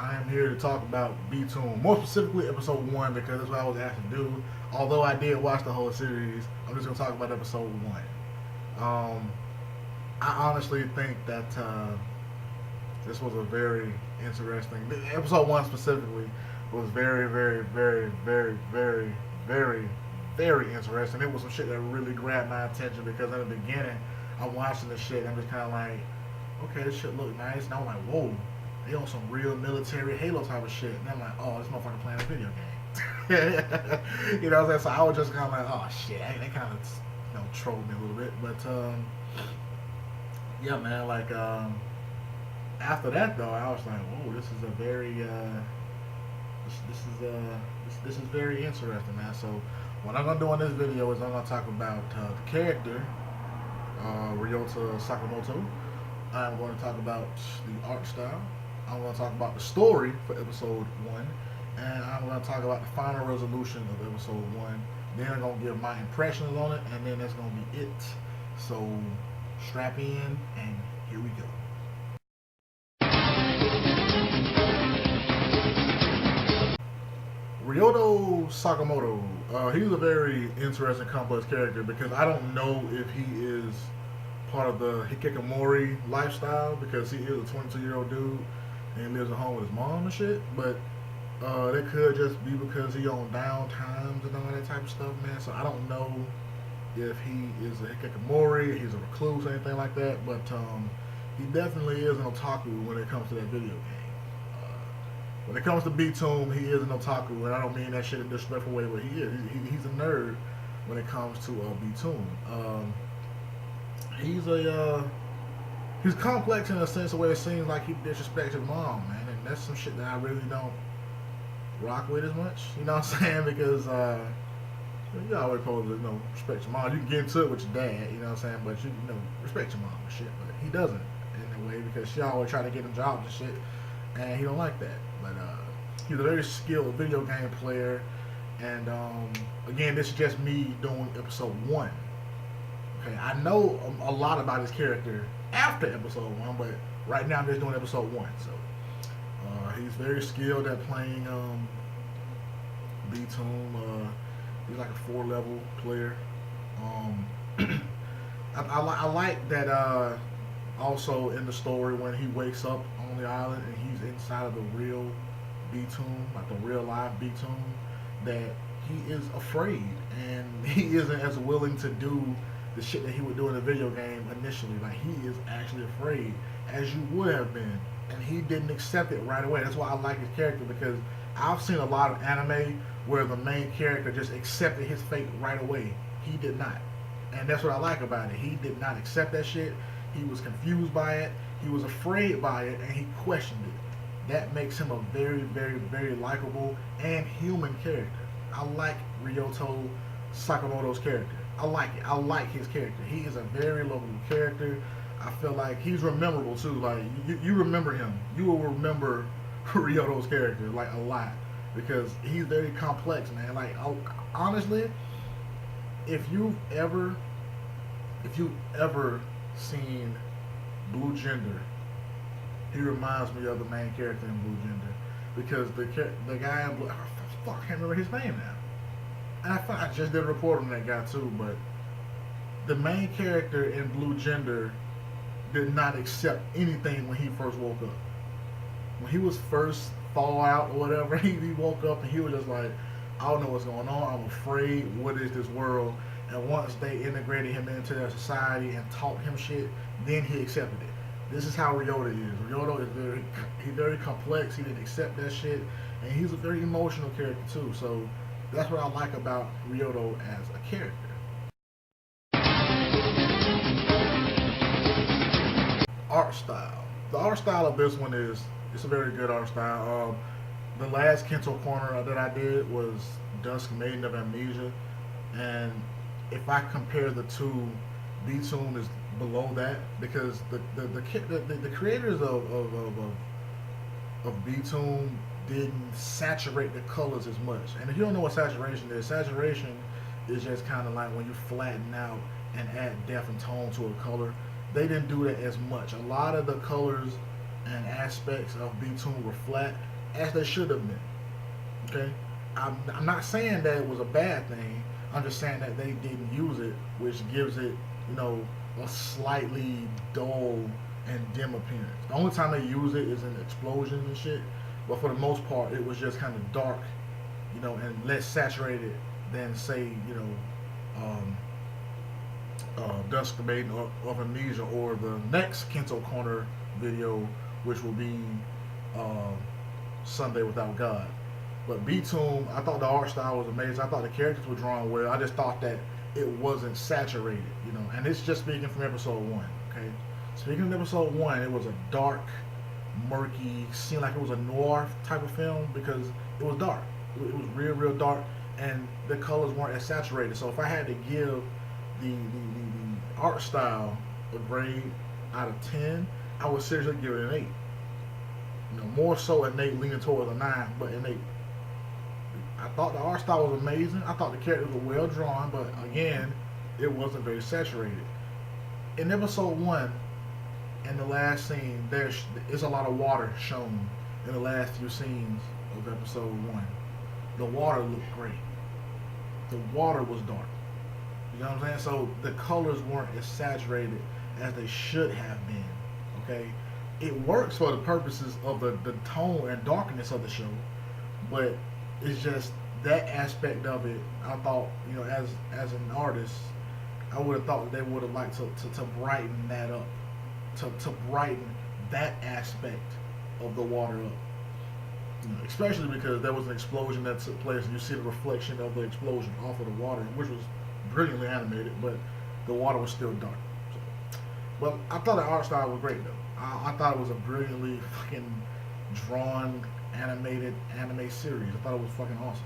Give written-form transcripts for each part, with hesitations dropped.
I am here to talk about Btooom, more specifically episode 1 because that's what I was asked to do. Although I did watch the whole series, I'm just going to talk about episode 1. I honestly think that this was a very interesting, episode 1 specifically was very, very, very, very, very, very, very interesting. It was some shit that really grabbed my attention because in the beginning, I'm watching this shit and I'm just kind of like, okay, this shit look nice. And I'm like, whoa, they on some real military Halo type of shit. And I'm like, oh, this motherfucker playing a video game. You know what I'm saying? So I was just kind of like, oh shit, they kind of, trolled me a little bit. But yeah, man, like after that though, I was like, whoa, this is a very, this is very interesting, man. So what I'm gonna do in this video is I'm gonna talk about the character, Ryota Sakamoto. I'm going to talk about the art style. I'm going to talk about the story for episode 1. And I'm going to talk about the final resolution of episode 1. Then I'm going to give my impressions on it. And then that's going to be it. So strap in and here we go. Ryōta Sakamoto. He's a very interesting, complex character because I don't know if he is part of the hikikomori lifestyle because he is a 22-year-old dude and he lives at home with his mom and shit. But that could just be because he on down times and all that type of stuff, man. So I don't know if he is a hikikomori, he's a recluse, or anything like that. But he definitely is an otaku when it comes to that video game. When it comes to Btooom, he is an otaku, and I don't mean that shit in a disrespectful way, but he is. He's a nerd when it comes to Btooom. He's complex in a sense of where it seems like he disrespects his mom, man, and that's some shit that I really don't rock with as much. You know what I'm saying? Because you always supposed to, respect your mom. You can get into it with your dad, you know what I'm saying, but you respect your mom and shit. But he doesn't in a way because she always try to get him jobs and shit, and he don't like that. But he's a very skilled video game player, and again, this is just me doing episode 1. Okay, I know a lot about his character after episode 1, but right now I'm just doing episode 1. So he's very skilled at playing Btooom. He's like a 4-level player. I like that also in the story when he wakes up on the island and he's inside of the real Btooom, like the real live Btooom, that he is afraid and he isn't as willing to do the shit that he would do in the video game initially. Like, he is actually afraid, as you would have been, and he didn't accept it right away. That's why I like his character, because I've seen a lot of anime where the main character just accepted his fate right away. He did not, and that's what I like about it. He did not accept that shit. He was confused by it, he was afraid by it, and he questioned it. That makes him a very, very, very likable and human character. I like Ryōta Sakamoto's character. I like it. I like his character. He is a very lovable character. I feel like he's rememberable too. Like, you remember him. You will remember Ryoto's character like a lot because he's very complex, man. Like, honestly, if you've ever seen Blue Gender, he reminds me of the main character in Blue Gender because the guy in Blue, I can't remember his name now. And I just did a report on that guy too, but the main character in Blue Gender did not accept anything when he first woke up. When he was first thaw out or whatever, he woke up and he was just like, I don't know what's going on, I'm afraid, what is this world? And once they integrated him into their society and taught him shit, then he accepted it. This is how Ryota is. Ryota is very complex, he didn't accept that shit, and he's a very emotional character too, so that's what I like about Ryota as a character. Art style. The art style of this one it's a very good art style. The last Kento corner that I did was Dusk Maiden of Amnesia, and if I compare the two, Btooom is below that because the creators of Btooom didn't saturate the colors as much. And if you don't know what saturation is just kind of like when you flatten out and add depth and tone to a color. They didn't do that as much. A lot of the colors and aspects of Btooom were flat, as they should have been. Okay, I'm not saying that it was a bad thing. I'm just saying that they didn't use it, which gives it, you know, a slightly dull and dim appearance. The only time they use it is in explosions and shit, but for the most part, it was just kind of dark, you know, and less saturated than, say, you know, Dusk the Maiden of Amnesia, or the next Kento Corner video, which will be uh, Sunday Without God. But Btooom, I thought the art style was amazing. I thought the characters were drawn well. I just thought that it wasn't saturated, you know. And it's just speaking from episode 1, okay? Speaking of episode 1, it was a dark, murky, seemed like it was a noir type of film because it was dark. It was real, real dark, and the colors weren't as saturated. So if I had to give the art style a grade out of 10, I would seriously give it an 8. You know, more so an 8 leaning towards a 9, but an 8. I thought the art style was amazing. I thought the characters were well drawn, but again, it wasn't very saturated. In episode 1, in the last scene, there's a lot of water shown in the last few scenes of episode 1. The water looked great. The water was dark. You know what I'm saying? So the colors weren't as saturated as they should have been. Okay? It works for the purposes of the tone and darkness of the show, but it's just that aspect of it. I thought, you know, as an artist, I would have thought that they would have liked to brighten that up, to brighten that aspect of the water up. You know, especially because there was an explosion that took place, and you see the reflection of the explosion off of the water, which was brilliantly animated, but the water was still dark. So, well, I thought the art style was great though. I thought it was a brilliantly fucking drawn, animated anime series. I thought it was fucking awesome.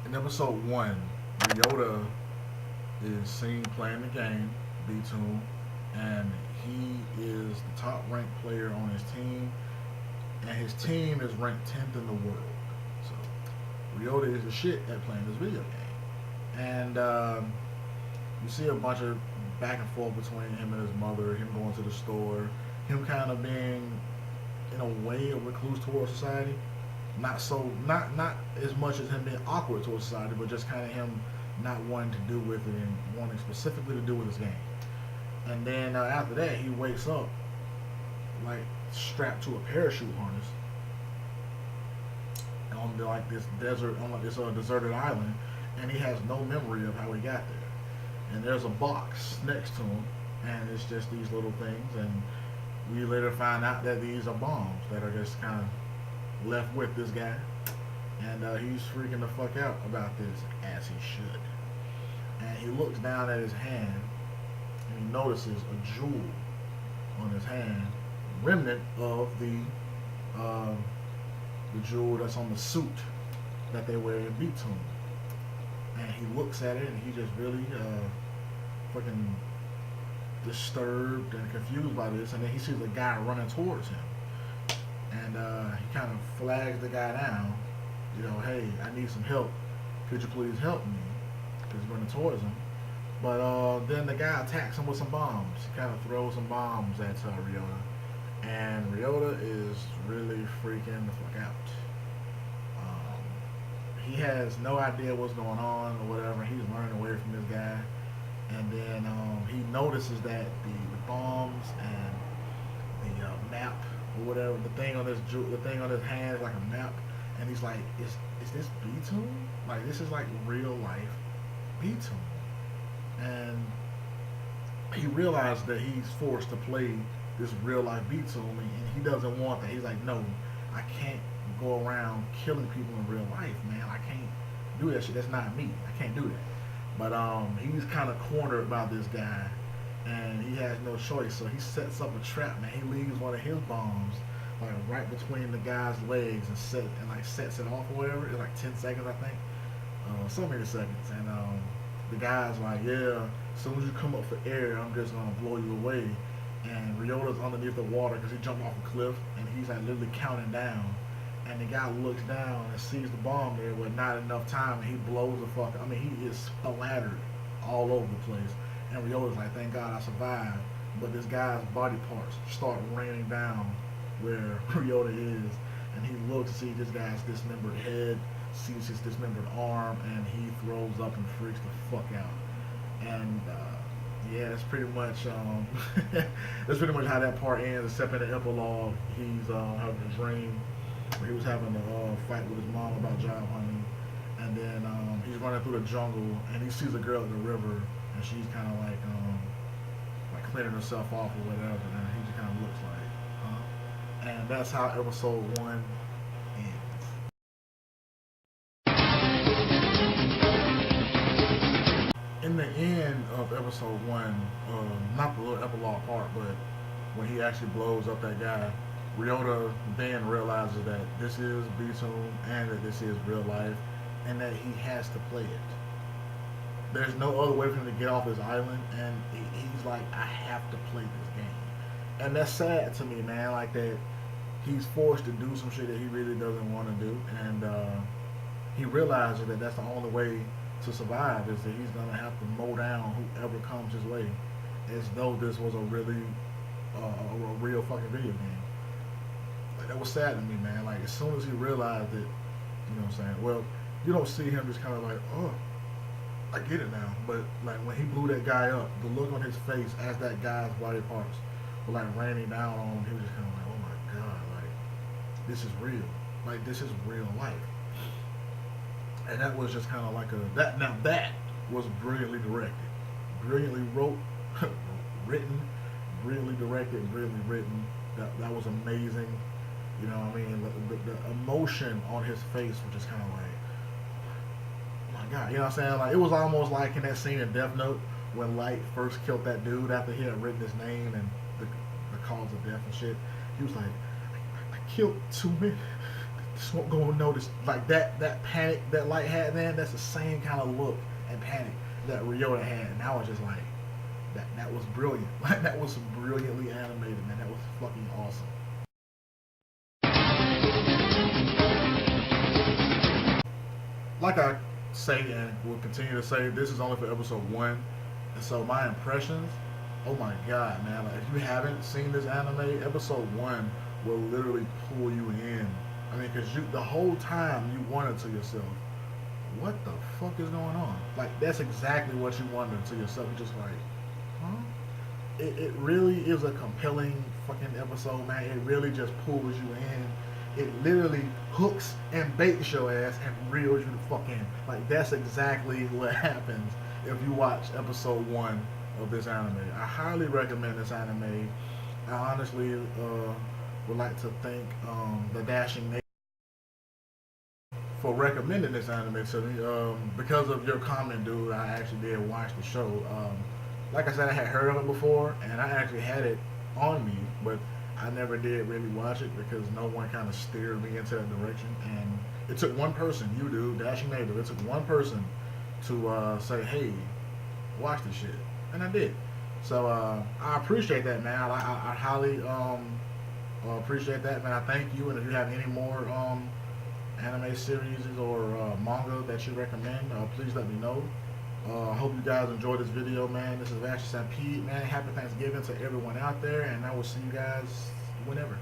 In episode 1, Ryota is seen playing the game, Btooom, and he is the top ranked player on his team, and his team is ranked 10th in the world. So Ryota is the shit at playing this video game. And you see a bunch of back and forth between him and his mother, him going to the store, him kind of being, in a way, a recluse towards society. Not as much as him being awkward towards society, but just kind of him not wanting to do with it and wanting specifically to do with his game. And then after that, he wakes up like strapped to a parachute harness on like this desert, on like this deserted island, and he has no memory of how he got there. And there's a box next to him, and it's just these little things, and we later find out that these are bombs that are just kind of left with this guy, and he's freaking the fuck out about this, as he should. And he looks down at his hand, and he notices a jewel on his hand, remnant of the jewel that's on the suit that they wear in Btooom. And he looks at it, and he just really fucking disturbed and confused by this. And then he sees a guy running towards him, and he kind of flags the guy down. You know, hey, I need some help. Could you please help me? Because he's running towards him. But then the guy attacks him with some bombs. He kind of throws some bombs at Ryota, and Ryota is really freaking the fuck out. He has no idea what's going on or whatever. He's running away from this guy, and then he notices that the bombs and the map or whatever, the thing on his hand is like a map, and he's like, is this Btooom? Like, this is like real life Btooom. And he realized that he's forced to play this real life Btooom, and he doesn't want that. He's like, no, I can't go around killing people in real life, man. I can't do that shit. That's not me. I can't do that. But he's kind of cornered by this guy, and he has no choice. So he sets up a trap, man. He leaves one of his bombs like right between the guy's legs and sets it off or whatever. It's like 10 seconds, I think. So many seconds. And the guy's like, yeah, as soon as you come up for air, I'm just gonna blow you away. And Ryota's underneath the water because he jumped off a cliff, and he's like literally counting down. And the guy looks down and sees the bomb there with not enough time, and he blows the fuck. I mean, he is splattered all over the place. And Ryota's like, thank God I survived. But this guy's body parts start raining down where Ryota is, and he looks to see this guy's dismembered head, sees his dismembered arm, and he throws up and freaks the fuck out. And yeah, that's pretty much that's pretty much how that part ends. Except in the epilogue, he's having a dream where he was having a fight with his mom about job hunting, and then he's running through the jungle and he sees a girl at the river, and she's kind of like cleaning herself off or whatever, and he just kind of looks like, and that's how episode 1 ends. In the end of episode 1, not the little epilogue part, but when he actually blows up that guy, Ryota then realizes that this is Btooom and that this is real life, and that he has to play it. There's no other way for him to get off this island, and he's like, I have to play this game. And that's sad to me, man, like that he's forced to do some shit that he really doesn't want to do, and he realizes that that's the only way to survive, is that he's gonna have to mow down whoever comes his way, as though this was a really a real fucking video game. Like, that was sad to me, man. Like, as soon as he realized it, you know what I'm saying, well, you don't see him just kind of like, oh, I get it now. But like when he blew that guy up, the look on his face as that guy's body parts were like raining down on him, he was just kind of like, oh my god, like this is real, like this is real life. And that was just kind of like that was brilliantly directed, brilliantly written, brilliantly directed, brilliantly written. That was amazing. You know what I mean? The emotion on his face was just kind of like, God, you know what I'm saying? Like, it was almost like in that scene in Death Note when Light first killed that dude after he had written his name and the cause of death and shit. He was like, I killed 2 men. This won't go unnoticed. Like that panic that Light had, man, that's the same kind of look and panic that Ryota had. And I was just like, that was brilliant. Like, that was brilliantly animated, man. That was fucking awesome. Like I say and will continue to say, this is only for episode 1, and so my impressions, oh my god, man, like, if you haven't seen this anime, episode 1 will literally pull you in. I mean, because the whole time you wonder to yourself, what the fuck is going on? Like, that's exactly what you wonder to yourself. You're just like, huh? It really is a compelling fucking episode, man. It really just pulls you in. It literally hooks and baits your ass and reels you the fuck in. Like, that's exactly what happens if you watch episode 1 of this anime. I highly recommend this anime. I honestly would like to thank the Dashing Nation for recommending this anime to me. Because of your comment, dude, I actually did watch the show. Like I said, I had heard of it before, and I actually had it on me, but I never did really watch it because no one kind of steered me into that direction. And it took one person, you dude, Dashing Native, it took one person to say, hey, watch this shit. And I did. So I appreciate that, man. I highly appreciate that, man. I thank you. And if you have any more anime series or manga that you recommend, please let me know. I hope you guys enjoyed this video, man. This is Vash Stampede, man. Happy Thanksgiving to everyone out there, and I will see you guys whenever.